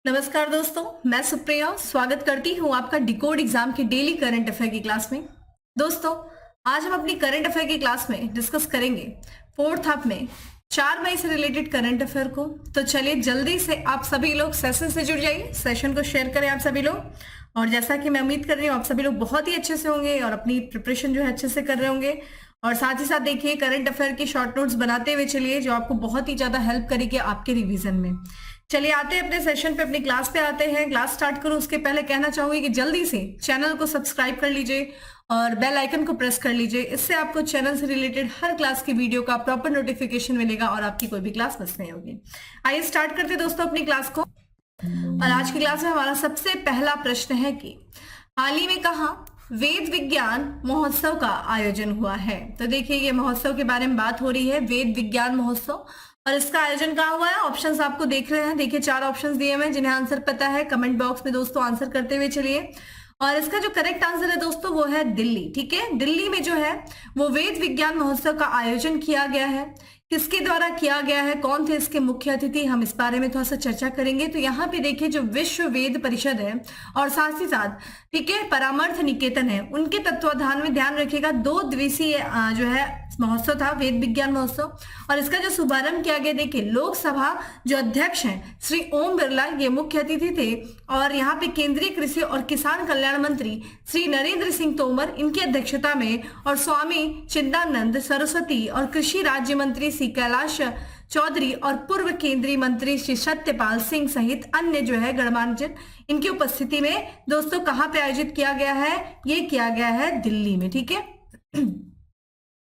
नमस्कार दोस्तों, मैं सुप्रिया स्वागत करती हूँ आपका डिकोड एग्जाम की डेली करंट अफेयर की क्लास में। दोस्तों, आज हम अपनी करंट अफेयर की क्लास में डिस्कस करेंगे फोर्थ हाफ में 4 मई से रिलेटेड करंट अफेयर को। तो चलिए जल्दी से आप सभी लोग सेशन से जुड़ जाइए, सेशन को शेयर करें आप सभी लोग। और जैसा कि मैं उम्मीद कर रही हूँ आप सभी लोग बहुत ही अच्छे से होंगे और अपनी प्रिपरेशन जो है अच्छे से कर रहे होंगे। और साथ ही साथ देखिए करंट अफेयर की शॉर्ट नोट्स बनाते हुए चलिए, जो आपको बहुत ही ज्यादा हेल्प करेगी आपके रिवीजन में। चलिए आते हैं अपने सेशन पे, अपनी क्लास पे आते हैं। क्लास स्टार्ट करूं उसके पहले कहना चाहूंगी कि जल्दी से चैनल को सब्सक्राइब कर लीजिए और बेल आइकन को प्रेस कर लीजिए। इससे आपको चैनल से रिलेटेड हर क्लास की वीडियो का प्रॉपर नोटिफिकेशन मिलेगा और आपकी कोई भी क्लास मिस नहीं होगी। आइए स्टार्ट करते हैं दोस्तों अपनी क्लास को। और आज की क्लास में हमारा सबसे पहला प्रश्न है कि हाल ही में कहा वेद विज्ञान महोत्सव का आयोजन हुआ है। तो देखिए ये महोत्सव के बारे में बात हो रही है, वेद विज्ञान महोत्सव। और इसका आयोजन कहाँ हुआ है? ऑप्शंस आपको देख रहे हैं, देखिए 4 ऑप्शंस दिए हुए हैं। जिन्हें आंसर पता है कमेंट बॉक्स में दोस्तों आंसर करते हुए चलिए। और इसका जो करेक्ट आंसर है दोस्तों वो है दिल्ली। ठीक है, दिल्ली में जो है वो वेद विज्ञान महोत्सव का आयोजन किया गया है। किसके द्वारा किया गया है, कौन थे इसके मुख्य अतिथि, हम इस बारे में थोड़ा सा चर्चा करेंगे। तो यहाँ पे देखिए जो विश्व वेद परिषद है और साथ ही साथ ठीक है परामर्थ निकेतन है, उनके तत्वाधान में ध्यान रखिएगा 2 दिवसीय जो है महोत्सव था, वेद विज्ञान महोत्सव। और इसका जो शुभारंभ किया गया, देखिए लोकसभा जो अध्यक्ष हैं श्री ओम बिरला ये मुख्य अतिथि थे। और यहाँ पे केंद्रीय कृषि और किसान कल्याण मंत्री श्री नरेंद्र सिंह तोमर इनकी अध्यक्षता में, और स्वामी चिदानंद सरस्वती और कृषि राज्य मंत्री श्री कैलाश चौधरी और पूर्व केंद्रीय मंत्री श्री सत्यपाल सिंह सहित अन्य जो है गणमान्य इनकी उपस्थिति में दोस्तों कहाँ पे आयोजित किया गया है? ये किया गया है दिल्ली में। ठीक है,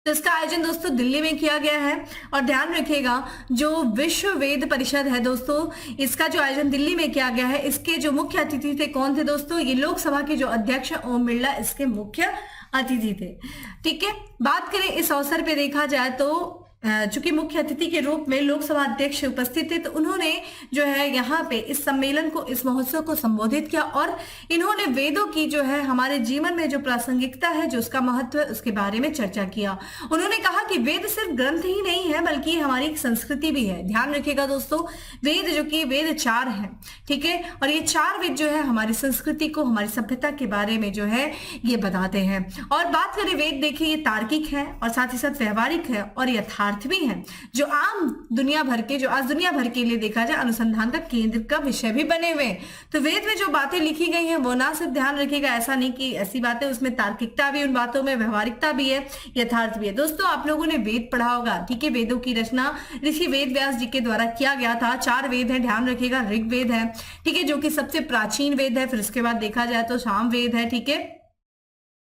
तो इसका आयोजन दोस्तों दिल्ली में किया गया है। और ध्यान रखिएगा जो विश्व वेद परिषद है दोस्तों, इसका जो आयोजन दिल्ली में किया गया है, इसके जो मुख्य अतिथि थे कौन थे दोस्तों? ये लोकसभा के जो अध्यक्ष ओम बिरला इसके मुख्य अतिथि थे। ठीक है, बात करें इस अवसर पे देखा जाए तो चूंकि मुख्य अतिथि के रूप में लोकसभा अध्यक्ष उपस्थित थे, तो उन्होंने जो है यहाँ पे इस सम्मेलन को, इस महोत्सव को संबोधित किया। और इन्होंने वेदों की जो है हमारे जीवन में जो प्रासंगिकता है, जो उसका महत्व है, उसके बारे में चर्चा किया। उन्होंने कहा कि वेद सिर्फ ग्रंथ ही नहीं है बल्कि हमारी एक संस्कृति भी है। ध्यान रखिएगा दोस्तों, वेद जो कि वेद 4 है, ठीक है, और ये 4 वेद जो है हमारी संस्कृति को, हमारी सभ्यता के बारे में जो है ये बताते हैं। और बात करें वेद, देखिए ये तार्किक है और साथ ही साथ व्यवहारिक है और यथार्थ भी है, जो आम दुनिया भर के, जो आज दुनिया भर के लिए देखा जाए अनुसंधान का केंद्र का विषय भी बने हुए हैं। तो वेद में जो बातें लिखी गई हैं वो ना सिर्फ ध्यान रखिएगा, ऐसा नहीं कि ऐसी बातें, उसमें तार्किकता भी, उन बातों में व्यवहारिकता भी है, यथार्थ भी है। दोस्तों आप लोगों ने वेद पढ़ा होगा, ठीक है, वेदों की रचना ऋषि वेद व्यास जी के द्वारा किया गया था। 4 वेद है, ध्यान रखिएगा। ऋग्वेद है, ठीक है, जो कि सबसे प्राचीन वेद है। फिर उसके बाद देखा जाए तो सामवेद है, ठीक है,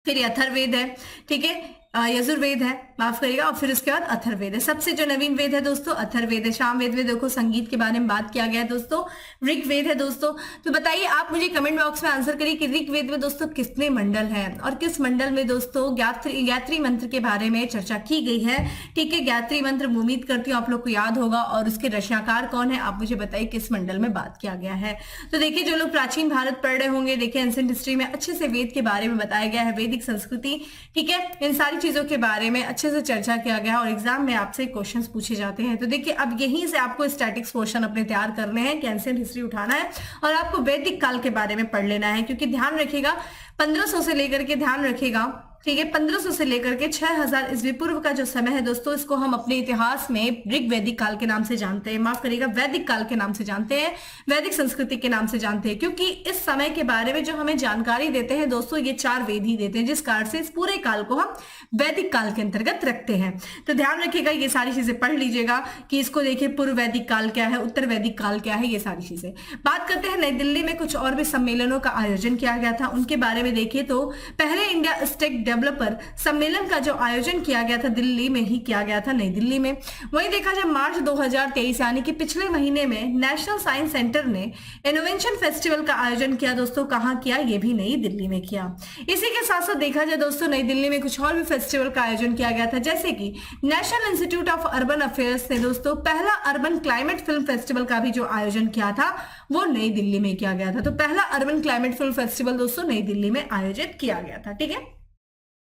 फिर अथर्ववेद है, ठीक है, यजुर्वेद है, माफ करिएगा, और फिर उसके बाद अथर्ववेद है। सबसे जो नवीन वेद है दोस्तों अथर्ववेद है। सामवेद में देखो संगीत के बारे में बात किया गया है दोस्तों। ऋग्वेद है दोस्तों। तो बताइए आप मुझे कमेंट बॉक्स में आंसर करिए कि ऋग्वेद में दोस्तों कितने मंडल हैं और किस मंडल में दोस्तों गायत्री मंत्र के बारे में चर्चा की गई है। ठीक है, गायत्री मंत्र उम्मीद करती हूँ आप लोग को याद होगा। और उसके रचनाकार कौन है आप मुझे बताइए, किस मंडल में बात किया गया है। तो देखिए जो लोग प्राचीन भारत पढ़ रहे होंगे, देखिए एंशिएंट हिस्ट्री में अच्छे से वेद के बारे में बताया गया है, वैदिक संस्कृति, ठीक है, इन सारी चीजों के बारे में अच्छे से चर्चा किया गया और एग्जाम में आपसे क्वेश्चंस पूछे जाते हैं। तो देखिए अब यहीं से आपको स्टैटिक्स पोर्शन अपने तैयार करने हैं, एंशिएंट हिस्ट्री उठाना है और आपको वैदिक काल के बारे में पढ़ लेना है। क्योंकि ध्यान रखिएगा 1500 से लेकर के, ध्यान रखिएगा, ठीक है, 1500 से लेकर के 6000 ईस्वी पूर्व का जो समय है दोस्तों, इसको हम अपने इतिहास में ऋग वैदिक काल के नाम से जानते हैं, माफ करिएगा वैदिक काल के नाम से जानते हैं, वैदिक संस्कृति के नाम से जानते हैं। क्योंकि इस समय के बारे में जो हमें जानकारी देते हैं दोस्तों, ये 4 वेद ही देते हैं, जिस कारण से इस पूरे काल को हम वैदिक काल के अंतर्गत रखते हैं। तो ध्यान रखिएगा, ये सारी चीजें पढ़ लीजिएगा कि इसको देखिए पूर्व वैदिक काल क्या है, उत्तर वैदिक काल क्या है, ये सारी चीजें। बात करते हैं नई दिल्ली में कुछ और भी सम्मेलनों का आयोजन किया गया था, उनके बारे में देखिए। तो पहले इंडिया स्टेक डेवलपर सम्मेलन का जो आयोजन किया गया था दिल्ली में ही किया गया था, नई दिल्ली में। वहीं देखा जाए मार्च 2023 यानी कि पिछले महीने में नेशनल साइंस सेंटर ने इनोवेशन फेस्टिवल का आयोजन किया दोस्तों। कहां किया? ये भी नई दिल्ली में किया। इसी के साथ साथ देखा जाए दोस्तों नई दिल्ली में कुछ और भी फेस्टिवल का आयोजन किया गया था, जैसे कि national institute of urban affairs ने दोस्तों पहला अर्बन क्लाइमेट फिल्म फेस्टिवल का भी जो आयोजन किया था वो नई दिल्ली में किया गया था। तो पहला अर्बन क्लाइमेट फिल्म फेस्टिवल दोस्तों नई दिल्ली में आयोजित किया गया था। ठीक है,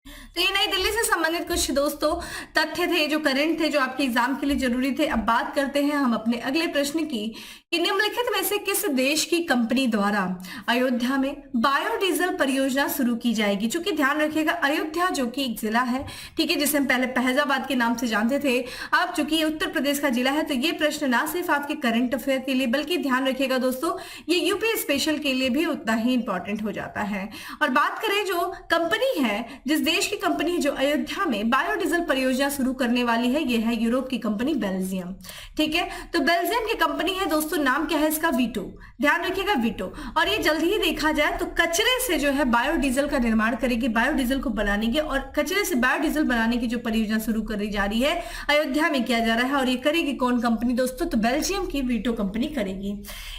तो ये नई दिल्ली से संबंधित कुछ दोस्तों तथ्य थे जो करंट थे, जो आपके एग्जाम के लिए जरूरी थे। अब बात करते हैं हम अपने अगले प्रश्न की कि निम्नलिखित में से किस किस देश की कंपनी द्वारा अयोध्या में बायोडीजल परियोजना शुरू की जाएगी? चूंकि ध्यान रखिएगा अयोध्या जो कि एक जिला है, ठीक है, जिसे हम पहले फैजाबाद के नाम से जानते थे, अब चूंकि ये उत्तर प्रदेश का जिला है, तो ये प्रश्न ना सिर्फ आपके करंट अफेयर के लिए बल्कि ध्यान रखिएगा दोस्तों ये यूपी स्पेशल के लिए भी उतना ही इंपॉर्टेंट हो जाता है। और बात करें जो कंपनी है, जिस देश की कंपनी है जो अयोध्या में बायोडीजल परियोजना शुरू करने वाली है, ये है यूरोप की कंपनी बेल्जियम। ठीक है, तो बेल्जियम की कंपनी है दोस्तों, नाम क्या है इसका? वीटो। ध्यान रखिएगा वीटो। और ये जल्दी ही देखा जाए तो कचरे से जो है बायोडीजल का निर्माण करेगी, बायोडीजल को बनानेगी, और कचरे से बायोडीजल बनाने की जो परियोजना शुरू करी जा रही है अयोध्या में किया जा रहा है। और ये करेगी कौन कंपनी दोस्तों? तो बेल्जियम की वीटो कंपनी करेगी।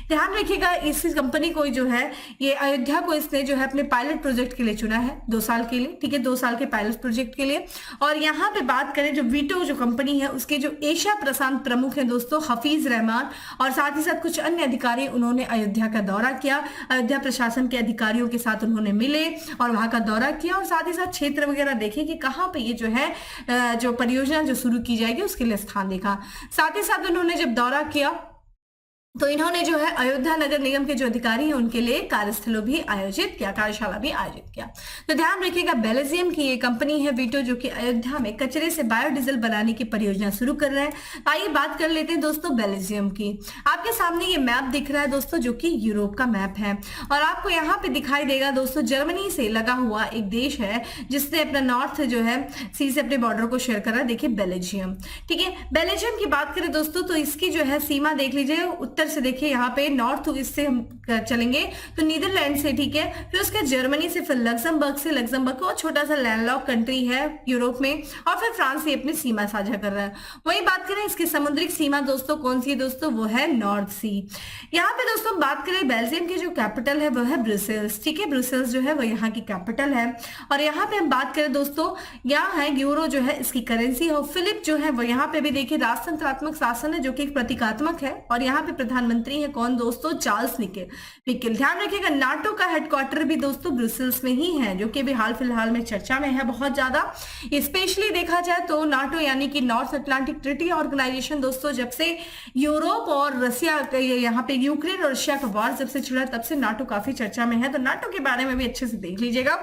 ध्यान रखिएगा इस कंपनी को जो है ये अयोध्या को इसने जो है अपने पायलट प्रोजेक्ट के लिए चुना है 2 साल के लिए। ठीक है, 2 साल के पायलट प्रोजेक्ट के लिए। और यहाँ पे बात करें जो वीटो जो कंपनी है उसके जो एशिया प्रशांत प्रमुख है दोस्तों हफीज रहमान, और साथ ही साथ कुछ अन्य अधिकारी, उन्होंने अयोध्या का दौरा किया, अयोध्या प्रशासन के अधिकारियों के साथ उन्होंने मिले और वहां का दौरा किया, और साथ ही साथ क्षेत्र वगैरह देखे कि कहाँ पे ये जो है जो परियोजना जो शुरू की जाएगी उसके लिए स्थान देखा। साथ ही साथ उन्होंने जब दौरा किया तो इन्होंने जो है अयोध्या नगर निगम के जो अधिकारी हैं उनके लिए कार्यस्थलों भी आयोजित किया, कार्यशाला भी आयोजित किया। तो ध्यान रखिएगा बेल्जियम की ये कंपनी है वीटो जो कि अयोध्या में कचरे से बायोडीजल बनाने की परियोजना शुरू कर रहे हैं। आइए बात कर लेते हैं दोस्तों बेल्जियम की। आपके सामने ये मैप दिख रहा है दोस्तों जो कि यूरोप का मैप है, और आपको यहाँ पे दिखाई देगा दोस्तों जर्मनी से लगा हुआ एक देश है जिसने अपना नॉर्थ जो है सी से अपने बॉर्डर को शेयर कर रहा है। देखिए बेल्जियम। ठीक है, बेल्जियम की बात करें दोस्तों तो इसकी जो है सीमा देख लीजिए, उत्तर से देखिए यहाँ पे नॉर्थ ईस्ट से हम चलेंगे तो नीदरलैंड से, ठीक है, फिर उसके जर्मनी से, फिर लग्जमबर्ग से, लग्जमबर्ग को छोटा सा लैंडलॉक कंट्री है यूरोप में, और फिर फ्रांस से अपनी सीमा साझा कर रहा है। वही बात करें इसकी समुद्रिक सीमा दोस्तों कौन सी है दोस्तों? वो है नॉर्थ सी। यहाँ पे दोस्तों बात करें बेल्जियम की जो कैपिटल है वो है ब्रुसेल्स। ठीक है, ब्रुसेल्स जो है वो यहाँ की कैपिटल है। और यहाँ पे हम बात करें दोस्तों यहाँ है यूरो जो है इसकी करेंसी है। फिलिप जो है वो यहाँ पे भी देखिए राजतंत्रात्मक शासन है जो कि एक प्रतीकात्मक है, और यहाँ पे प्रधानमंत्री है कौन दोस्तों? Charles Mikel. ध्यान रखिएगा नाटो का हेडक्वार्टर भी दोस्तों ब्रुसेल्स में ही है, जो कि भी हाल फिलहाल में चर्चा में है बहुत ज्यादा। स्पेशली देखा जाए तो नाटो यानी कि नॉर्थ अटलांटिक ट्रीटी ऑर्गेनाइजेशन दोस्तों जब से यूरोप और रशिया यहाँ पे यूक्रेन और रशिया का वॉर जब से छिड़ा तब से नाटो काफी चर्चा में है। तो नाटो के बारे में भी अच्छे से देख लीजिएगा।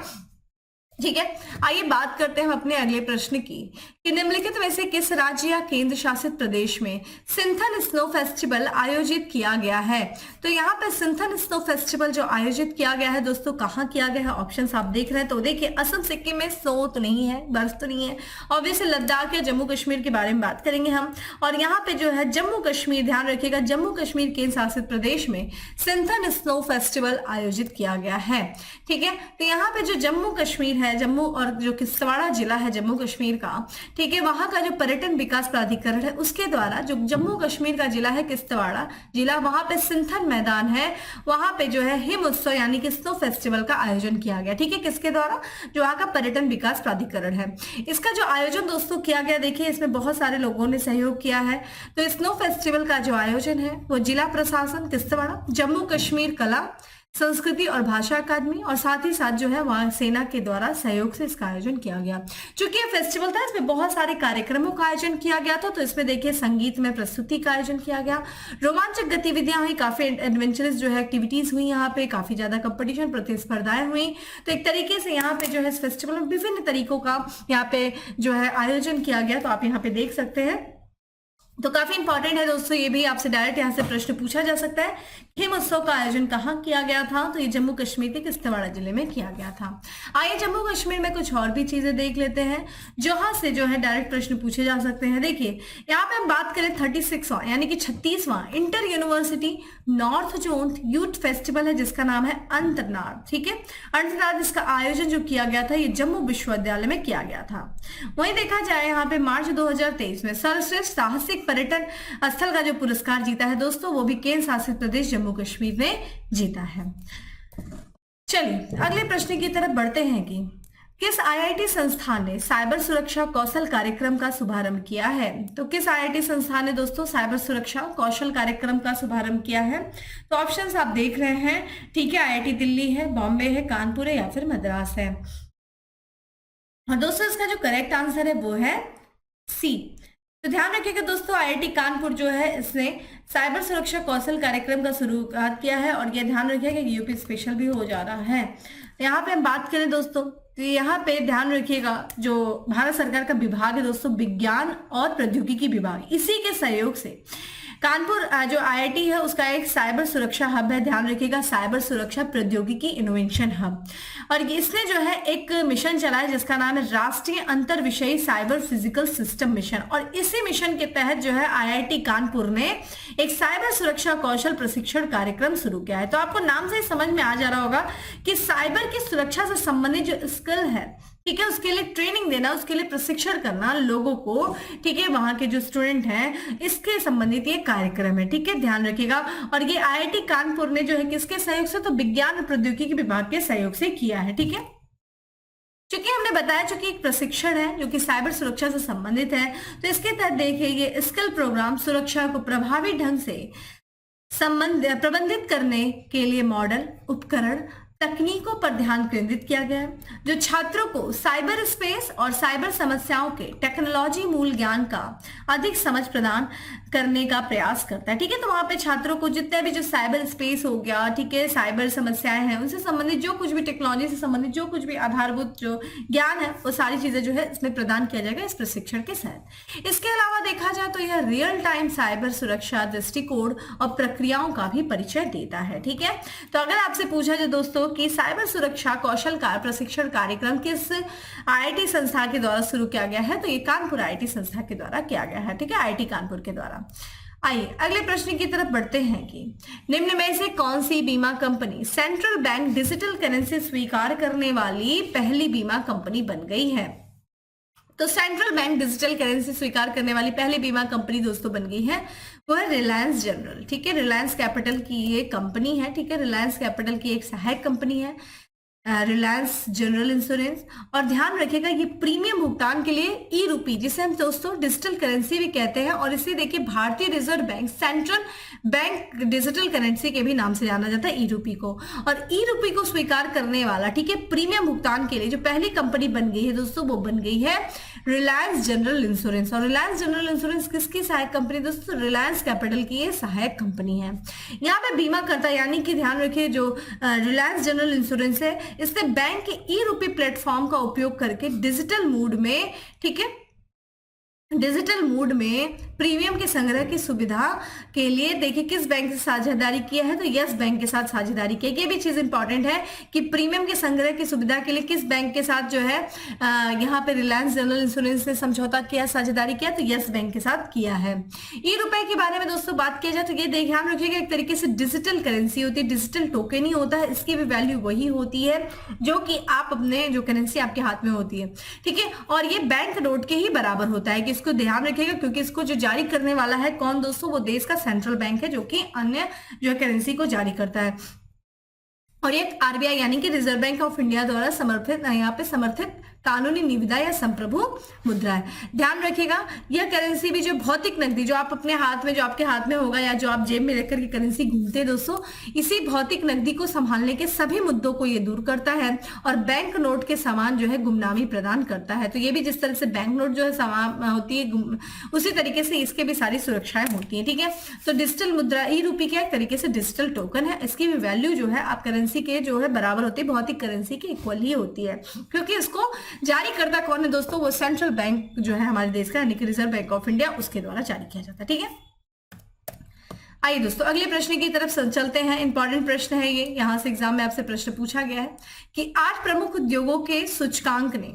ठीक है, आइए बात करते हैं हम अपने अगले प्रश्न की कि निम्नलिखित में से किस राज्य या केंद्र शासित प्रदेश में सिंथन स्नो फेस्टिवल आयोजित किया गया है? तो यहाँ पे सिंथन स्नो फेस्टिवल जो आयोजित किया गया है दोस्तों कहाँ किया गया है? ऑप्शंस आप देख रहे हैं तो देखिए असम सिक्किम में स्नो तो नहीं है, बर्फ तो नहीं है, ऑब्वियसली लद्दाख या जम्मू कश्मीर के बारे में बात करेंगे हम। और यहाँ पे जो है जम्मू कश्मीर, ध्यान रखिएगा जम्मू कश्मीर केंद्र शासित प्रदेश में सिंथन स्नो फेस्टिवल आयोजित किया गया है। ठीक है, तो यहाँ पे जो जम्मू कश्मीर है, जम्मू और जो किश्तवाड़ा जिला है जम्मू कश्मीर का, ठीक है, वहां का जो पर्यटन विकास प्राधिकरण है उसके द्वारा जो जम्मू कश्मीर का जिला है किश्तवाड़ा जिला, वहां पे सिंथन मैदान है, वहां पे जो है हिम उत्सव यानी कि स्नो फेस्टिवल का आयोजन किया गया। ठीक है, किसके द्वारा? जो वहां का पर्यटन विकास प्राधिकरण है। इसका जो आयोजन दोस्तों किया गया, देखिए इसमें बहुत सारे लोगों ने सहयोग किया है। तो स्नो फेस्टिवल का जो आयोजन है वो जिला प्रशासन किश्तवाड़ा, जम्मू कश्मीर कला संस्कृति और भाषा अकादमी और साथ ही साथ जो है वहां सेना के द्वारा सहयोग से इसका आयोजन किया गया। चूंकि ये फेस्टिवल था इसमें बहुत सारे कार्यक्रमों का आयोजन किया गया था, तो इसमें देखिए संगीत में प्रस्तुति का आयोजन किया गया, रोमांचक गतिविधियां हुई, काफी एडवेंचरस जो है एक्टिविटीज हुई, यहाँ पे काफी ज्यादा कंपटीशन प्रतिस्पर्धाएं हुई। तो एक तरीके से यहाँ पे जो है इस फेस्टिवल में विभिन्न तरीकों का यहाँ पे जो है आयोजन किया गया, तो आप यहाँ पे देख सकते हैं। तो काफी इंपॉर्टेंट है दोस्तों, ये भी आपसे डायरेक्ट यहाँ से प्रश्न पूछा जा सकता है। हिम उत्सव का आयोजन कहाँ किया गया था? तो ये जम्मू कश्मीर के किश्तवाड़ा जिले में किया गया था। आइए जम्मू कश्मीर में कुछ और भी चीजें देख लेते हैं जहां से जो है डायरेक्ट प्रश्न पूछे जा सकते हैं। देखिए यहाँ पे हम बात करें 36वां यानी कि 36वां inter university north zone youth festival है जिसका नाम है अंतरनाद। ठीक है, अंतरनाद इसका आयोजन जो किया गया था ये जम्मू विश्वविद्यालय में किया गया था। वहीं देखा जाए यहाँ पे मार्च 2023 में सर्वश्रेष्ठ साहसिक पर्यटन स्थल का जो पुरस्कार जीता है दोस्तों वो भी केंद्र शासित प्रदेश जम्मू कश्मीर ने जीता है। चलिए अगले प्रश्न की तरफ बढ़ते हैं कि किस आईआईटी संस्थान ने साइबर सुरक्षा कौशल कार्यक्रम का शुभारंभ किया है? तो किस आईआईटी संस्थान ने दोस्तों साइबर सुरक्षा कौशल कार्यक्रम का शुभारंभ किया है? तो ऑप्शंस आप देख रहे हैं। ठीक है, आईआईटी दिल्ली है, बॉम्बे है, कानपुर है या फिर मद्रास है। और दोस्तों इसका जो करेक्ट आंसर है वो है सी, तो ध्यान रखिएगा दोस्तों, आईआईटी कानपुर जो है इसने साइबर सुरक्षा कौशल कार्यक्रम का शुरुआत किया है और ये ध्यान रखिएगा कि यूपी स्पेशल भी हो जा रहा है। यहाँ पे हम बात करें दोस्तों, तो यहाँ पे ध्यान रखिएगा जो भारत सरकार का विभाग है दोस्तों, विज्ञान और प्रौद्योगिकी विभाग, इसी के सहयोग से कानपुर जो आईआईटी है उसका एक साइबर सुरक्षा हब है। ध्यान रखिएगा, साइबर सुरक्षा प्रौद्योगिकी इनोवेशन हब। और इसने जो है एक मिशन चलाया जिसका नाम है राष्ट्रीय अंतर विषयी साइबर फिजिकल सिस्टम मिशन। और इसी मिशन के तहत जो है आईआईटी कानपुर ने एक साइबर सुरक्षा कौशल प्रशिक्षण कार्यक्रम शुरू किया है। तो आपको नाम से ही समझ में आ जा रहा होगा कि साइबर की सुरक्षा से संबंधित जो स्किल है, ठीक है, उसके लिए ट्रेनिंग देना, उसके लिए प्रशिक्षण करना लोगों को, ठीक है, वहां के जो स्टूडेंट हैं, इसके संबंधित ये कार्यक्रम है। ठीक है, ध्यान रखिएगा। और ये आईआईटी कानपुर ने जो है किसके सहयोग से, तो विज्ञान और प्रौद्योगिकी विभाग के सहयोग से किया है। ठीक है, चूंकि हमने बताया चूंकि एक प्रशिक्षण है जो कि साइबर सुरक्षा से संबंधित है, तो इसके तहत देखिए ये स्किल प्रोग्राम सुरक्षा को प्रभावी ढंग से प्रबंधित करने के लिए मॉडल, उपकरण, तकनीकों पर ध्यान केंद्रित किया गया है जो छात्रों को साइबर स्पेस और साइबर समस्याओं के टेक्नोलॉजी मूल ज्ञान का अधिक समझ प्रदान करने का प्रयास करता है। ठीक है, तो वहां पे छात्रों को जितने भी जो साइबर स्पेस हो गया, ठीक है, साइबर समस्याएं हैं, उनसे संबंधित जो कुछ भी टेक्नोलॉजी से संबंधित जो कुछ भी आधारभूत जो ज्ञान है वो सारी चीजें जो है इसमें प्रदान किया जाएगा इस प्रशिक्षण के साथ। इसके अलावा देखा जाए तो यह रियल टाइम साइबर सुरक्षा दृष्टिकोण और प्रक्रियाओं का भी परिचय देता है। ठीक है, तो अगर आपसे पूछा जाए दोस्तों कि साइबर सुरक्षा कौशल का प्रशिक्षण कार्यक्रम किस आईआईटी संस्था के द्वारा शुरू किया गया है, तो ये कानपुर आईआईटी संस्था के द्वारा किया गया है। ठीक है, आईआईटी कानपुर के द्वारा। आइए अगले प्रश्न की तरफ बढ़ते हैं कि निम्न में से कौन सी बीमा company central bank digital currency स्वीकार करने वाली पहली बीमा कंपनी बन गई है। तो सेंट्रल बैंक डिजिटल करेंसी स्वीकार करने वाली पहली बीमा कंपनी दोस्तों बन गई है, वो है रिलायंस जनरल। ठीक है, रिलायंस कैपिटल की ये कंपनी है। ठीक है, रिलायंस कैपिटल की एक सहायक कंपनी है रिलायंस जनरल इंश्योरेंस। और ध्यान रखिएगा ये प्रीमियम भुगतान के लिए ई रूपी, जिसे हम दोस्तों डिजिटल करेंसी भी कहते हैं, और इसे देखिए भारतीय reserve bank central bank digital currency के भी नाम से जाना जाता है ई रूपी को। और ई रूपी को स्वीकार करने वाला, ठीक है, प्रीमियम भुगतान के लिए जो पहली कंपनी बन गई है दोस्तों, वो बन गई है रिलायंस जनरल इंश्योरेंस। और रिलायंस जनरल इंश्योरेंस किसकी सहायक कंपनी दोस्तों, रिलायंस कैपिटल की ये सहायक कंपनी है। यहाँ पे बीमा करता यानी कि ध्यान रखिए जो रिलायंस जनरल इंश्योरेंस है, इसने बैंक के ई रूपी प्लेटफॉर्म का उपयोग करके डिजिटल मोड में, ठीक है, डिजिटल मोड में प्रीमियम के संग्रह की सुविधा के लिए देखिए किस बैंक से साझेदारी किया है, तो यस बैंक के साथ साझेदारी की। ये भी चीज इंपॉर्टेंट है कि प्रीमियम के संग्रह की सुविधा के लिए किस बैंक के साथ जो है यहाँ पे रिलायंस जनरल इंश्योरेंस ने समझौता किया, साझेदारी किया, तो यस बैंक के साथ किया है। ई रुपए के बारे में दोस्तों बात किया जाए तो ये ध्यान रखिएगा एक तरीके से डिजिटल करेंसी होती है, डिजिटल टोकन ही होता है, इसकी भी वैल्यू वही होती है जो कि आप अपने जो करेंसी आपके हाथ में होती है। ठीक है, और ये बैंक नोट के ही बराबर होता है, कि इसको ध्यान रखिएगा क्योंकि इसको जो जारी करने वाला है कौन दोस्तों, वो देश का सेंट्रल बैंक है जो कि अन्य जो करेंसी को जारी करता है। और एक आरबीआई यानी कि रिजर्व बैंक ऑफ इंडिया द्वारा समर्थित यहाँ पे समर्थित कानूनी निविदा या संप्रभु मुद्रा है। ध्यान रखिएगा यह करेंसी भी जो भौतिक नकदी जो आप अपने हाथ में, जो आपके हाथ में होगा या जो आप जेब में लेकर के करेंसी घूमते हैं दोस्तों, इसी भौतिक नकदी को संभालने के सभी मुद्दों को ये दूर करता है और बैंक नोट के समान जो है गुमनामी प्रदान करता है। तो ये भी जिस तरह से बैंक नोट जो है समान होती है, उसी तरीके से इसके भी सारी सुरक्षाएं होती है। ठीक है, तो डिजिटल मुद्रा ई रूपी क्या एक तरीके से डिजिटल टोकन है, इसकी भी वैल्यू जो है आप करेंसी के जो है बराबर होती है, भौतिक करेंसी के इक्वल ही होती है, क्योंकि इसको जारी करता कौन है दोस्तों, वो सेंट्रल बैंक जो है हमारे देश का यानी कि रिजर्व बैंक ऑफ इंडिया, उसके द्वारा जारी किया जाता है। ठीक है, आइए दोस्तों अगले प्रश्न की तरफ चलते हैं। इंपॉर्टेंट प्रश्न है ये, यहां से एग्जाम में आपसे प्रश्न पूछा गया है कि 8 प्रमुख उद्योगों के सूचकांक ने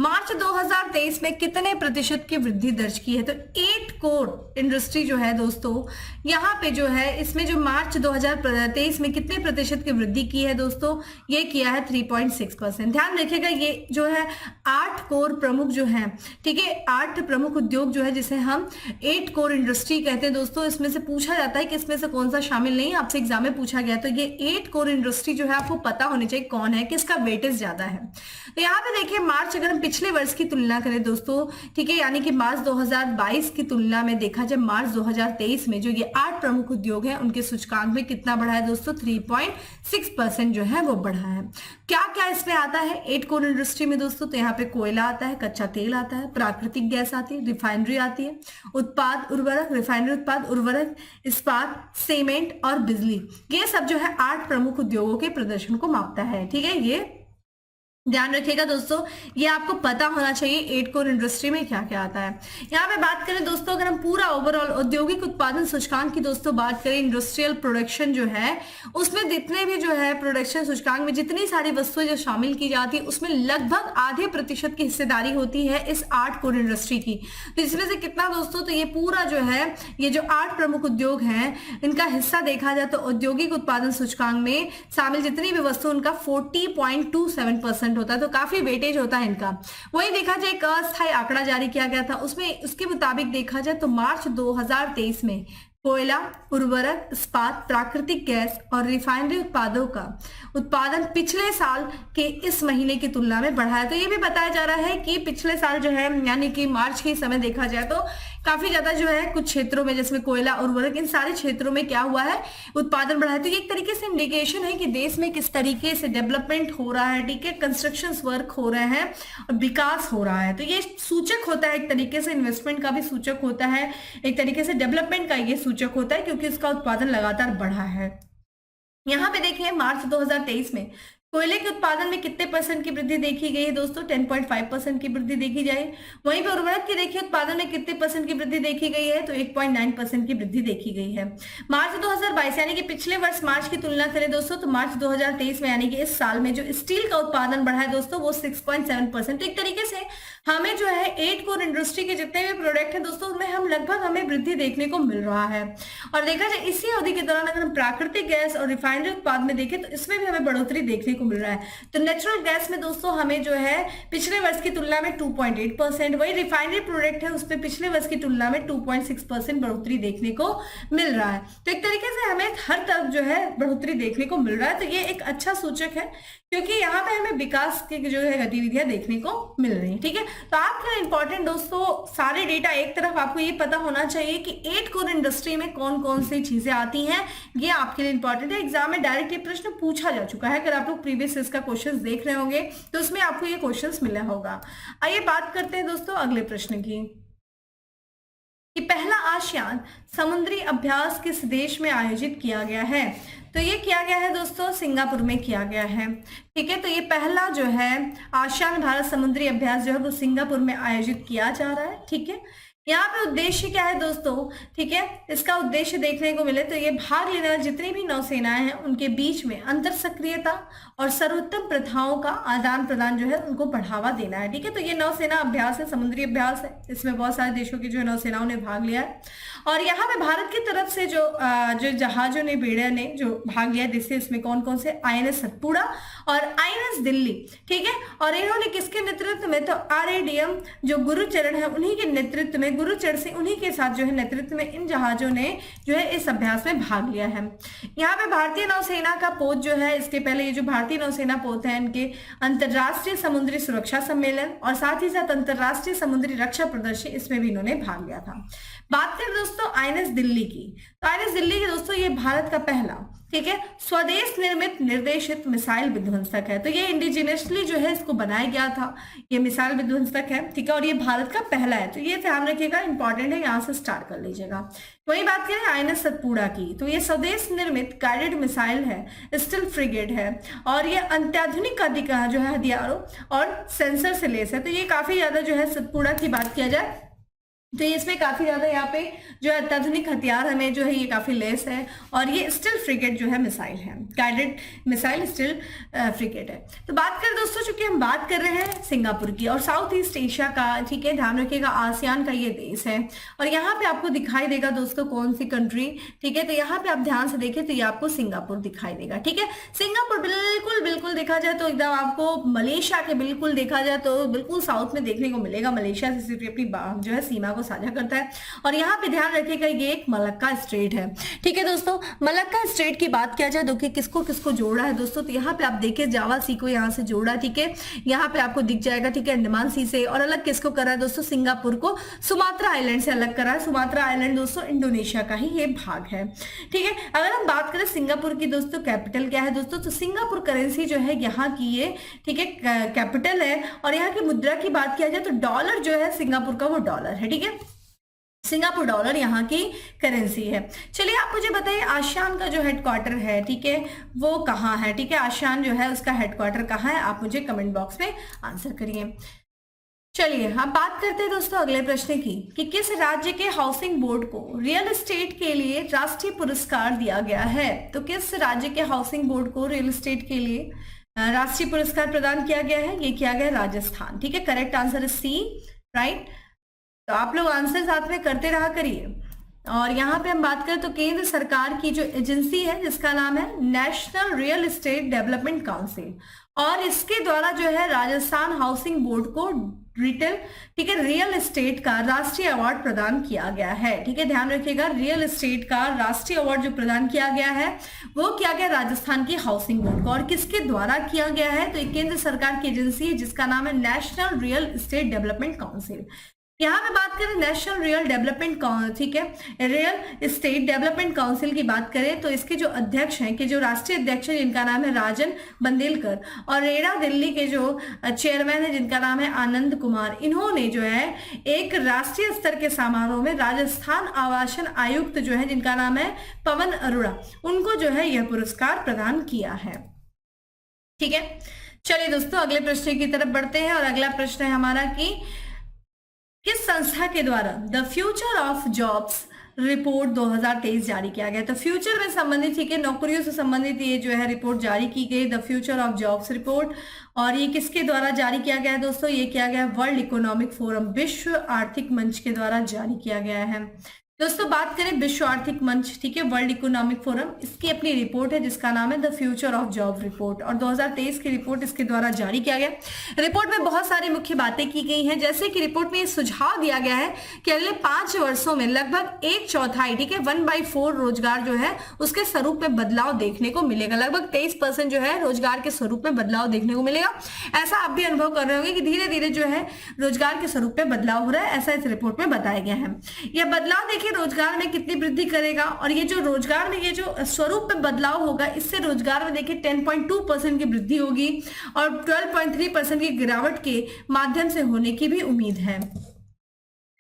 मार्च 2023 में कितने प्रतिशत की वृद्धि दर्ज की है। तो 8 कोर इंडस्ट्री जो है दोस्तों, यहाँ पे जो है इसमें जो मार्च 2023 में कितने प्रतिशत की वृद्धि की है दोस्तों, ये किया है 3.6%। ध्यान रखिएगा ये जो है 8 कोर प्रमुख जो है, ठीक है, 8 प्रमुख उद्योग जो है जिसे हम 8 कोर इंडस्ट्री कहते हैं दोस्तों, इसमें से पूछा जाता है कि इसमें से कौन सा शामिल नहीं है, आपसे एग्जाम में पूछा गया। तो ये 8 कोर इंडस्ट्री जो है आपको पता होनी चाहिए कौन है, किसका वेटेज ज्यादा है। तो यहाँ पे देखिए मार्च, अगर हम पिछले वर्ष की तुलना करें दोस्तों, ठीक है, यानी कि मार्च 2022 की तुलना में देखा जाए मार्च 2023 में जो ये 8 प्रमुख उद्योग हैं उनके सूचकांक में कितना बढ़ा है दोस्तों, 3.6% जो है वो बढ़ा है। क्या क्या इसमें आता है 8 कोर इंडस्ट्री में दोस्तों? तो यहाँ पे कोयला आता है, कच्चा तेल आता है, प्राकृतिक गैस आती है, रिफाइनरी आती है, उत्पाद उर्वरक, रिफाइनरी उत्पाद उर्वरक, इस्पात, सीमेंट और बिजली। ये सब जो है 8 प्रमुख उद्योगों के प्रदर्शन को मापता है। ठीक है, ये ध्यान रखिएगा दोस्तों, ये आपको पता होना चाहिए 8 कोर इंडस्ट्री में क्या क्या आता है। यहाँ पे बात करें दोस्तों, अगर हम पूरा ओवरऑल औद्योगिक उत्पादन सूचकांक की दोस्तों बात करें, इंडस्ट्रियल प्रोडक्शन जो है उसमें जितने भी जो है प्रोडक्शन सूचकांक में जितनी सारी वस्तुएं जो शामिल की जाती है उसमें लगभग आधे प्रतिशत की हिस्सेदारी होती है इस 8 कोर इंडस्ट्री की। तो इसमें से कितना दोस्तों, तो ये पूरा जो है ये जो 8 प्रमुख उद्योग हैं इनका हिस्सा देखा जाए तो औद्योगिक उत्पादन सूचकांक में शामिल जितनी भी वस्तु उनका 40.27% होता है। तो काफी वेटेज होता है इनका। वही देखा जाए एक अस्थायी आंकड़ा जारी किया गया था, उसमें उसके मुताबिक देखा जाए तो मार्च 2023 में कोयला, उर्वरक, इस्पात, प्राकृतिक गैस और रिफाइनरी उत्पादों का उत्पादन पिछले साल के इस महीने की तुलना में बढ़ा है। तो ये भी बताया जा रहा है कि पिछले साल जो है यानी कि मार्च के समय देखा जाए तो काफी ज्यादा जो है कुछ क्षेत्रों में जिसमें कोयला, उर्वरक, इन सारे क्षेत्रों में क्या हुआ है, उत्पादन बढ़ा है। तो ये एक तरीके से इंडिकेशन है कि देश में किस तरीके से डेवलपमेंट हो रहा है, ठीक है, कंस्ट्रक्शन वर्क हो रहे हैं और विकास हो रहा है। तो ये सूचक होता है एक तरीके से, इन्वेस्टमेंट का भी सूचक होता है, एक तरीके से डेवलपमेंट का ये सूचक होता है क्योंकि इसका उत्पादन लगातार बढ़ा है। यहाँ पे देखिए मार्च 2023 में कोयले के उत्पादन में कितने % की वृद्धि देखी गई है दोस्तों, 10.5% की वृद्धि देखी जाए। वहीं पर उर्वरक की देखिए उत्पादन में कितने % की वृद्धि देखी गई है, तो 1.9% की वृद्धि देखी गई है। मार्च 2022 यानी कि पिछले वर्ष मार्च की तुलना करें दोस्तों तो मार्च 2023 में यानी कि इस साल में जो स्टील का उत्पादन बढ़ा है दोस्तों वो 6.7%। तो एक तरीके से हमें जो है 8 कोर इंडस्ट्री के जितने भी प्रोडक्ट है दोस्तों उनमें हम लगभग हमें वृद्धि देखने को मिल रहा है। और देखा जाए इसी अवधि के दौरान अगर हम प्राकृतिक गैस और रिफाइनरी उत्पाद में देखें तो इसमें भी हमें बढ़ोतरी देखने को मिल रहा है। तो नेचुरल गैस में दोस्तों हमें जो है पिछले वर्ष की तुलना में 2.8%, वही रिफाइनरी प्रोडक्ट है उसमें पिछले वर्ष की तुलना में 2.6% बढ़ोतरी देखने को मिल रहा है। तो एक तरीके से हमें हर तरफ जो है बढ़ोतरी देखने को मिल रहा है। तो ये एक अच्छा सूचक है क्योंकि यहाँ पे हमें विकास की जो है गतिविधियां देखने को मिल रही है। ठीक है, तो आपके लिए इंपॉर्टेंट दोस्तों सारे डेटा एक तरफ आपको ये पता होना चाहिए कि 8 कोर इंडस्ट्री में कौन कौन सी चीजें आती हैं, ये आपके लिए इंपॉर्टेंट है। एग्जाम में डायरेक्ट ये प्रश्न पूछा जा चुका है, अगर आप लोग प्रीवियस इसका क्वेश्चन देख रहे होंगे तो उसमें आपको ये क्वेश्चन मिला होगा। आइए बात करते हैं दोस्तों अगले प्रश्न की कि पहला आसियान समुद्री अभ्यास किस देश में आयोजित किया गया है। तो ये किया गया है दोस्तों सिंगापुर में किया गया है। ठीक है, तो ये पहला जो है आसियान भारत समुद्री अभ्यास जो है वो सिंगापुर में आयोजित किया जा रहा है। ठीक है, यहाँ पे उद्देश्य क्या है दोस्तों, ठीक है, इसका उद्देश्य देखने को मिले तो ये भाग लेने वाले जितनी भी नौसेनाएं हैं उनके बीच में अंतर सक्रियता और सर्वोत्तम प्रथाओं का आदान प्रदान जो है उनको बढ़ावा देना है। ठीक है, तो ये नौसेना अभ्यास है, समुद्री अभ्यास है, इसमें बहुत सारे देशों की जो है नौसेनाओं ने भाग लिया है। और यहाँ पे भारत की तरफ से जो जहाजों ने, बेड़िया ने जो भाग लिया, जिससे इसमें कौन कौन से, INS सतपुड़ा और INS दिल्ली। ठीक है, और इन्होंने किसके नेतृत्व में, तो RADM जो गुरुचरण है उन्हीं के नेतृत्व में, गुरुचरण सिंह उन्हीं के साथ जो है नेतृत्व में इन जहाजों ने जो है इस अभ्यास में भाग लिया है। यहाँ पे भारतीय नौसेना का पोत जो है, इसके पहले ये जो भारतीय नौसेना पोत है इनके अंतरराष्ट्रीय समुद्री सुरक्षा सम्मेलन और साथ ही साथ अंतरराष्ट्रीय समुद्री रक्षा प्रदर्शनी, इसमें भी इन्होंने भाग लिया था। बात करें दोस्तों INS दिल्ली की, तो INS दिल्ली के दोस्तों ये भारत का पहला, ठीक है, स्वदेश निर्मित निर्देशित मिसाइल विध्वंसक है। तो ये इंडिजिनियसली जो है इसको बनाया गया था, ये मिसाइल विध्वंसक है। ठीक है, और ये भारत का पहला है, तो ये ध्यान रखिएगा, इंपॉर्टेंट है, यहाँ से स्टार्ट कर लीजिएगा। वही बात करें INS सतपुड़ा की, तो ये स्वदेश निर्मित गाइडेड मिसाइल है, स्टील फ्रिगेट है और ये अत्याधुनिक जो है हथियारों और सेंसर से लेस है। तो ये काफी ज्यादा जो है सतपुड़ा की बात किया जाए तो इसमें काफी ज्यादा यहाँ पे जो है अत्याधुनिक हथियार हमें जो है ये काफी लेस है और ये स्टील फ्रिगेट जो है मिसाइल है, गाइडेड मिसाइल स्टील फ्रिगेट है। तो बात करें दोस्तों, चूंकि हम बात कर रहे हैं सिंगापुर की और साउथ ईस्ट एशिया का, ठीक है, ध्यान रखिएगा आसियान का ये देश है और यहाँ पे आपको दिखाई देगा दोस्तों कौन सी कंट्री। ठीक है, तो यहाँ पे आप ध्यान से देखें तो ये आपको सिंगापुर दिखाई देगा। ठीक है, सिंगापुर बिल्कुल देखा जाए तो एकदम आपको मलेशिया के बिल्कुल देखा जाए तो बिल्कुल साउथ में देखने को मिलेगा, मलेशिया से सिर्फ अपनी जो है सीमा को साझा करता है। और यहाँ पे ध्यान रखिएगा ये एक मलक्का स्टेट है। ठीक है दोस्तों, मलक्का स्टेट की बात किया जाए तो किसको किसको जोड़ा है दोस्तों, तो यहाँ पे आप देखिए जावा सी को यहाँ से जोड़ा। ठीक है, यहाँ पे आपको दिख जाएगा। ठीक है, अंडमान सी से। और अलग किसको करा है दोस्तों, सिंगापुर को सुमात्रा आइलैंड से अलग करा है। सुमात्रा आइलैंड दोस्तों इंडोनेशिया का ही ये भाग है। ठीक है, अगर हम बात करें सिंगापुर की दोस्तों कैपिटल क्या है दोस्तों, तो सिंगापुर करेंसी जो है यहाँ की ये, ठीक है, कैपिटल है। और यहाँ की मुद्रा की बात किया जाए तो डॉलर जो है सिंगापुर का वो डॉलर है। ठीक है, सिंगापुर डॉलर यहाँ की करेंसी है। चलिए आप मुझे बताइए आसियान का जो हेडक्वार्टर है, ठीक है, वो कहाँ है। ठीक है, आसियान जो है उसका हेडक्वार्टर कहाँ है, आप मुझे कमेंट बॉक्स में आंसर करिए। चलिए हम बात करते हैं दोस्तों अगले प्रश्न की कि किस राज्य के हाउसिंग बोर्ड को रियल एस्टेट के लिए राष्ट्रीय पुरस्कार दिया गया है। तो किस राज्य के हाउसिंग बोर्ड को रियल एस्टेट के लिए राष्ट्रीय पुरस्कार प्रदान किया गया है, ये किया गया राजस्थान। ठीक है, करेक्ट आंसर है सी, राइट। तो आप लोग आंसर साथ में करते रहा करिए। और यहाँ पे हम बात करें तो केंद्र सरकार की जो एजेंसी है जिसका नाम है national real estate development council, और इसके द्वारा जो है राजस्थान हाउसिंग बोर्ड को रिटेल, ठीक है, रियल एस्टेट का राष्ट्रीय अवार्ड प्रदान किया गया है। ठीक है, ध्यान रखिएगा रियल एस्टेट का राष्ट्रीय अवार्ड जो प्रदान किया गया है वो किया गया राजस्थान की हाउसिंग बोर्ड को। और किसके द्वारा किया गया है, तो एक केंद्र सरकार की एजेंसी है जिसका नाम है national real estate development council. यहाँ पे बात करें नेशनल रियल डेवलपमेंट, ठीक है, रियल एस्टेट डेवलपमेंट काउंसिल की बात करें तो इसके जो अध्यक्ष हैं, कि जो राष्ट्रीय अध्यक्ष है जिनका नाम है राजन बंदेलकर, और रेरा दिल्ली के जो चेयरमैन है जिनका नाम है आनंद कुमार, इन्होंने जो है एक राष्ट्रीय स्तर के समारोह में राजस्थान आवासन आयुक्त जो है जिनका नाम है पवन अरोड़ा, उनको जो है यह पुरस्कार प्रदान किया है। ठीक है, चलिए दोस्तों अगले प्रश्न की तरफ बढ़ते हैं। और अगला प्रश्न है हमारा कि किस संस्था के द्वारा the future of jobs report 2023 जारी किया गया। तो फ्यूचर में संबंधित, ठीक है, नौकरियों से संबंधित ये जो है रिपोर्ट जारी की गई, the future of jobs report. और ये किसके द्वारा जारी किया गया है दोस्तों, ये किया गया वर्ल्ड इकोनॉमिक फोरम, विश्व आर्थिक मंच के द्वारा जारी किया गया है। दोस्तों बात करें विश्व आर्थिक मंच, ठीक है, वर्ल्ड इकोनॉमिक फोरम, इसकी अपनी रिपोर्ट है जिसका नाम है the future of job report, और 2023 की रिपोर्ट इसके द्वारा जारी किया गया। रिपोर्ट में बहुत सारी मुख्य बातें की गई हैं, जैसे कि रिपोर्ट में ये सुझाव दिया गया है कि अगले 5 वर्षों में लगभग 1/4, ठीक है, 1/4 रोजगार जो है उसके स्वरूप में बदलाव देखने को मिलेगा। लगभग 23% जो है रोजगार के स्वरूप में बदलाव देखने को मिलेगा। ऐसा आप भी अनुभव कर रहे होंगे कि धीरे धीरे जो है रोजगार के स्वरूप में बदलाव हो रहा है, ऐसा इस रिपोर्ट में बताया गया है। यह बदलाव देखिए रोजगार में कितनी वृद्धि करेगा, और ये जो रोजगार में ये जो स्वरूप में बदलाव होगा इससे रोजगार में देखिए 10.2% की वृद्धि होगी और 12.3% की गिरावट के माध्यम से होने की भी उम्मीद है।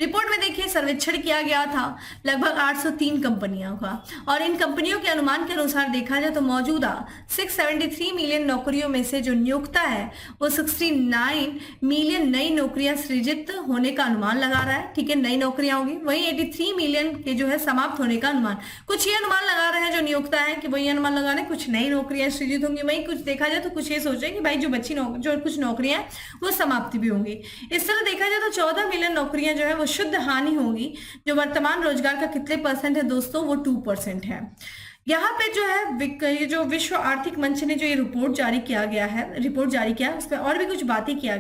रिपोर्ट में देखिए सर्वेक्षण किया गया था लगभग 803 कंपनियों का, और इन कंपनियों के अनुमान के अनुसार देखा जाए तो मौजूदा 673 मिलियन नौकरियों में से जो नियोक्ता है वो 69 मिलियन नई नौकरियां सृजित होने का अनुमान लगा रहा है। ठीक है, नई नौकरियां होंगी। वहीं 83 मिलियन के जो है समाप्त होने का अनुमान, कुछ ये अनुमान लगा रहे हैं जो नियोक्ता है कि वही अनुमान लगा रहे हैं कुछ नई नौकरियां सृजित होंगी, वहीं कुछ देखा जाए तो कुछ ये सोच रहे हैं कि भाई जो बची जो कुछ नौकरियां वो समाप्ति भी होंगी। इस तरह देखा जाए तो 14 मिलियन नौकरियां जो है शुद्ध हानि होगी। जो वर्तमान रोजगार का कितने परसेंट है दोस्तों, वो 2% है। यहाँ पे जो है ये जो विश्व आर्थिक मंच ने जो ये रिपोर्ट जारी किया है उसमें और भी कुछ बातें किया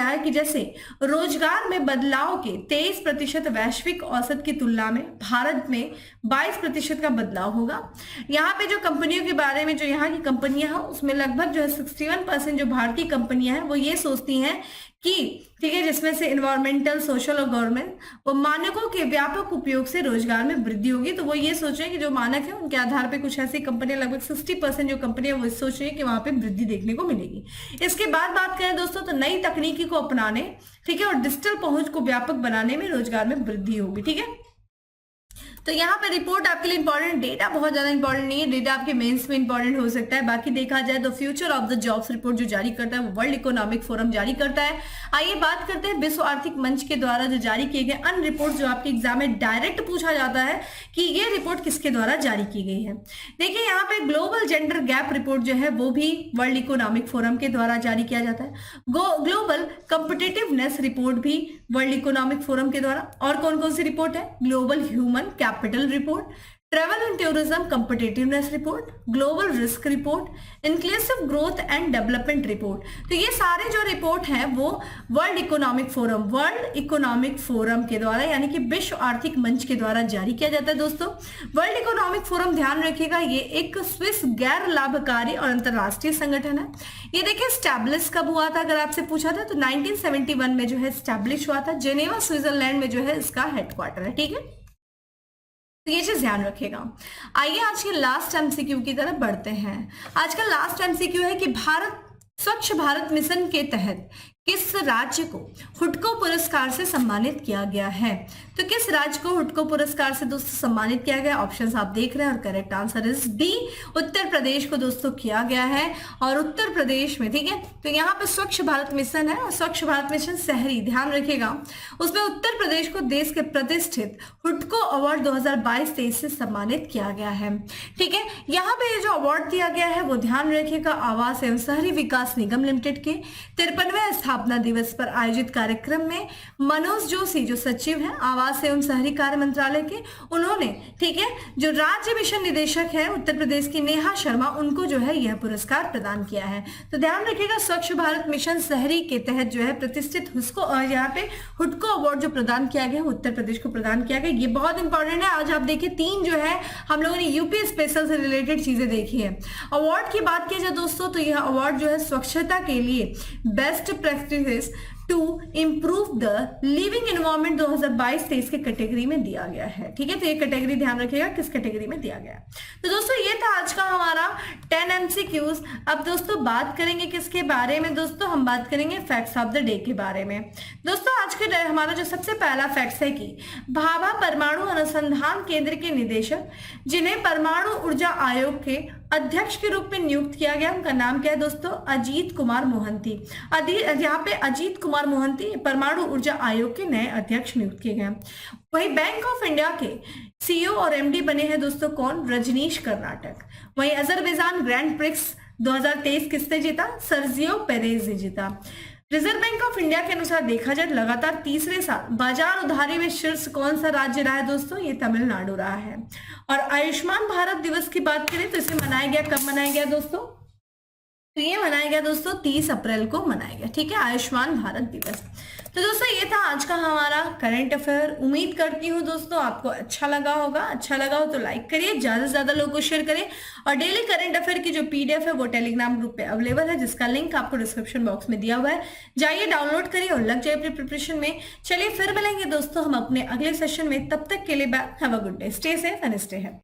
है कि जैसे रोजगार में बदलाव के 23% वैश्विक औसत की तुलना में भारत में 22% का बदलाव होगा। यहाँ पे जो कंपनियों के बारे में, जो यहाँ की कंपनियां हैं उसमें लगभग जो है 61% जो भारतीय कंपनियां हैं वो ये सोचती हैं कि, ठीक है, जिसमें से इन्वायरमेंटल, सोशल और गवर्नमेंट वो मानकों के व्यापक उपयोग से रोजगार में वृद्धि होगी। तो वो ये सोच रहे हैं कि जो मानक है उनके आधार पे कुछ ऐसी कंपनियां, लगभग 60% जो कंपनियां वो सोच रही है कि वहां पे वृद्धि देखने को मिलेगी। इसके बाद बात करें दोस्तों तो नई तकनीकी को अपनाने, ठीक है, और डिजिटल पहुंच को व्यापक बनाने में रोजगार में वृद्धि होगी। ठीक है, तो यहाँ पे रिपोर्ट आपके लिए इंपॉर्टेंट, डेटा बहुत ज्यादा इंपॉर्टेंट नहीं है, डेटा आपके मेंस में इंपॉर्टेंट हो सकता है। बाकी देखा जाए तो future of the jobs report जो जारी करता है वो वर्ल्ड इकोनॉमिक फोरम जारी करता है। आइए बात करते हैं विश्व आर्थिक मंच के द्वारा जो जारी किए गए अन्य रिपोर्ट, जो आपके एग्जाम में डायरेक्ट पूछा जाता है कि ये रिपोर्ट किसके द्वारा जारी की गई है। देखिए यहाँ पे ग्लोबल जेंडर गैप रिपोर्ट जो है वो भी वर्ल्ड इकोनॉमिक फोरम के द्वारा जारी किया जाता है। ग्लोबल कॉम्पिटिटिवनेस रिपोर्ट भी वर्ल्ड इकोनॉमिक फोरम के द्वारा। और कौन कौन सी रिपोर्ट है, global human capital report, travel and tourism competitiveness report, global risk report, inclusive growth and development report. तो ये सारे जो रिपोर्ट हैं वो वर्ल्ड इकोनॉमिक फोरम के द्वारा यानी कि विश्व आर्थिक मंच के द्वारा जारी किया जाता है दोस्तों। वर्ल्ड इकोनॉमिक फोरम, ध्यान रखिएगा, ये एक स्विस गैर लाभकारी और अंतरराष्ट्रीय संगठन है। ये देखिए स्टैब्लिश कब हुआ था, अगर आपसे पूछा था तो 1971 में जो है स्टैब्लिश हुआ था। जेनेवा स्विट्जरलैंड में जो है इसका हेडक्वार्टर है, ठीक है, तो ये चीज ध्यान रखिएगा। आइए आज के लास्ट एमसीक्यू की तरफ बढ़ते हैं। आज का लास्ट एमसीक्यू है कि स्वच्छ भारत मिशन के तहत किस राज्य को हुडको पुरस्कार से सम्मानित किया गया है। तो किस राज्य को हुडको पुरस्कार से दोस्तों सम्मानित किया गया, ऑप्शंस आप देख रहे हैं, और correct answer is D, Uttar Pradesh को दोस्तों किया गया है। और उत्तर प्रदेश में, ठीक है, तो यहाँ पे स्वच्छ भारत मिशन है और स्वच्छ भारत मिशन शहरी, ध्यान रखिएगा, उसमें उत्तर प्रदेश को देश के प्रतिष्ठित हुडको अवार्ड 2022-23 से सम्मानित किया गया है, ठीक है। यहाँ पे ये जो अवार्ड दिया गया है वो ध्यान रखिएगा आवास एवं शहरी विकास निगम लिमिटेड के 53वें स्थापना दिवस पर आयोजित कार्यक्रम में मनोज जोशी जो सचिव हैं आवास एवं शहरी कार्य मंत्रालय के, उन्होंने, ठीक है, जो राज्य मिशन निदेशक है उत्तर प्रदेश की नेहा शर्मा, उनको जो है यह पुरस्कार प्रदान किया है। तो ध्यान रखिएगा स्वच्छ भारत मिशन शहरी के तहत जो है प्रतिष्ठित यहाँ पे हुडको अवार्ड जो प्रदान किया गया उत्तर प्रदेश को प्रदान किया गया। ये बहुत इंपॉर्टेंट है। आज आप देखिए 3 जो है हम लोगों ने यूपी स्पेशल से रिलेटेड चीजें देखी है। अवार्ड की बात की जाए दोस्तों तो यह अवार्ड जो है स्वच्छता के लिए best practices to improve the living environment 2022-23 के कैटेगरी में दिया गया है, ठीक है। तो ये कैटेगरी ध्यान रखिएगा किस कैटेगरी में दिया गया है। तो दोस्तों ये था आज का हमारा 10 MCQs। अब दोस्तों बात करेंगे किसके बारे में, दोस्तों हम बात करेंगे फैक्ट्स ऑफ द डे के बारे में। दोस्तों आज के हमारा जो सबसे पहला फैक्ट्स है कि भाभा परमाणु अनुसंधान केंद्र के निदेशक जिन्हें परमाणु ऊर्जा आयोग के अध्यक्ष के रूप में नियुक्त किया गया, उनका नाम क्या है दोस्तों, अजीत कुमार मोहंती। यहाँ पे अजीत कुमार मोहंती परमाणु ऊर्जा आयोग के नए अध्यक्ष नियुक्त किए गए। वही बैंक ऑफ इंडिया के CEO और MD बने हैं दोस्तों कौन, रजनीश कर्नाटक। वही अजरबैजान ग्रैंड प्रिक्स 2023 किसने जीता, सर्जियो पेरेज ने जीता। रिजर्व बैंक ऑफ इंडिया के अनुसार देखा जाए लगातार तीसरे साल बाजार उधारी में शीर्ष कौन सा राज्य रहा है दोस्तों, ये तमिलनाडु रहा है। और आयुष्मान भारत दिवस की बात करें तो इसे मनाया गया, कब मनाया गया दोस्तों, तो ये मनाया गया दोस्तों 30 अप्रैल को मनाया गया, ठीक है, आयुष्मान भारत दिवस। तो दोस्तों ये था आज का हमारा करंट अफेयर। उम्मीद करती हूँ दोस्तों आपको अच्छा लगा होगा। अच्छा लगा हो तो लाइक करिए, ज्यादा से ज्यादा लोगों को शेयर करें। और डेली करंट अफेयर की जो PDF है वो टेलीग्राम ग्रुप पे अवेलेबल है, जिसका लिंक आपको डिस्क्रिप्शन बॉक्स में दिया हुआ है, जाइए डाउनलोड करिए और लग जाइए अपनी प्रिपरेशन में। चलिए फिर मिलेंगे दोस्तों हम अपने अगले सेशन में, तब तक के लिए bye, have a good day, stay safe and stay happy.